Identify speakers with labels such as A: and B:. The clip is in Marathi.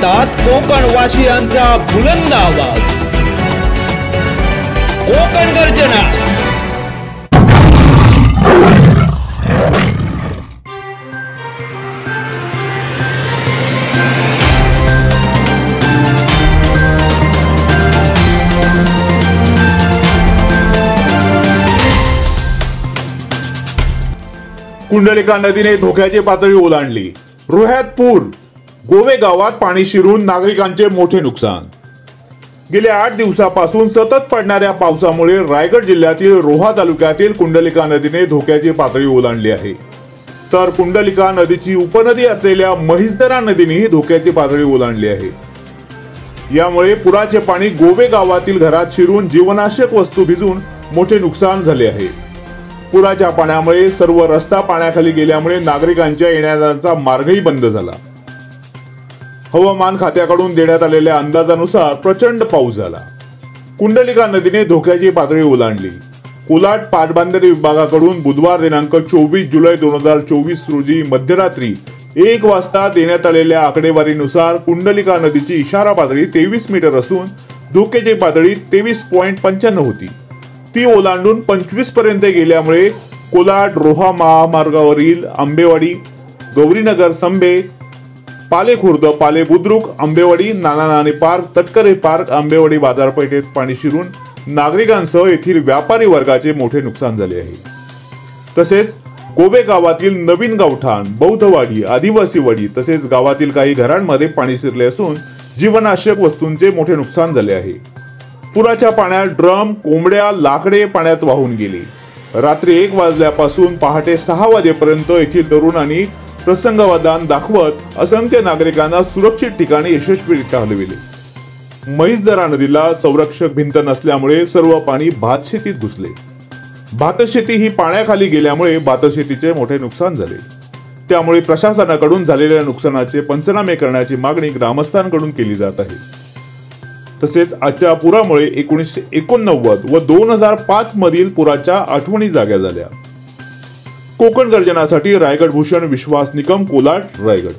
A: ऐकतात कोकणवासियांचा बुलंद आवाज, कोकण गर्जना।
B: कुंडलिका नदीने धोक्याची पातळी ओलांडली। रोह्यात पूर, गोवे गावात पाणी शिरून नागरिकांचे मोठे नुकसान। गेल्या 8 दिवसापासून सतत पडणाऱ्या पावसामुळे रायगड जिल्ह्यातील रोहा तालुक्यातील कुंडलिका नदीने धोक्याची पातळी ओलांडली आहे। तर कुंडलिका नदीची उपनदी असलेल्या महिसदरा नदीनेही धोक्याची पातळी ओलांडली आहे। यामुळे पुराचे पाणी गोवे गावातील घरात शिरून जीवनावश्यक वस्तू भिजून मोठे नुकसान झाले आहे। पुराच्या पाण्यामुळे सर्व रस्ता पाण्याखाली गेल्यामुळे नागरिकांच्या येण्याजाण्याचा मार्गही बंद झाला। हवामान खात्याकडून देण्यात आलेल्या अंदाजानुसार प्रचंड पाऊस झाला। कुंडलिका नदीने धोक्याची पातळी ओलांडली। कोलाड पाटबंधारे विभागाकडून बुधवार दिनांक 24 जुलै 2024 रोजी मध्यरात्री 1 वाजता देण्यात आलेल्या आकडेवारीनुसार कुंडलिका नदीची इशारा पातळी 23 मीटर असून धोक्याची पातळी 23.95 होती। ती ओलांडून 25 पर्यंत गेल्यामुळे कोलाड रोहा महामार्गावरील आंबेवाडी, गौरीनगर, संबे, पाले खुर्द, पाले बुद्रुक, आंबेवाडी, नाना नानी पार्क, तटकरे पार्क, आंबेवाडी बाजारपेठेत पाणी शिरून नागरिकांसह येथील व्यापारी वर्गाचे मोठे नुकसान झाले आहे। तसेच गोवे गावातील नवीन गावठाण, बौद्धवाडी, आदिवासीवाडी तसेच गावातील काही घरांमध्ये पाणी शिरले असून जीवनावश्यक वस्तूंचे मोठे नुकसान झाले आहे। पुराच्या पाण्यात ड्रम, कोंबड्या, लाकडे पाण्यात वाहून गेली। रात्री 1 वाजल्यापासून पहाटे 6 वाजेपर्यंत येथील तरुणांनी प्रसंगावधान दाखवत असंख्य नागरिकांना सुरक्षित ठिकाणी यशस्वीरित्या हलविले। महिसदरा नदीला संरक्षक भिंत नसल्यामुळे सर्व पाणी भातशेतीत घुसले। भातशेती ही पाण्याखाली गेल्यामुळे भातशेतीचे मोठे नुकसान झाले। त्यामुळे प्रशासनाकडून झालेल्या नुकसानाचे पंचनामे करण्याची मागणी ग्रामस्थांकडून केली जात आहे। तसेच आजच्या पुरामुळे 1989 व 2005 मधील पुराच्या आठवणी जाग्या झाल्या। कोकण गर्जनासाठी रायगड भूषण विश्वास निकम, कोलाड, रायगड।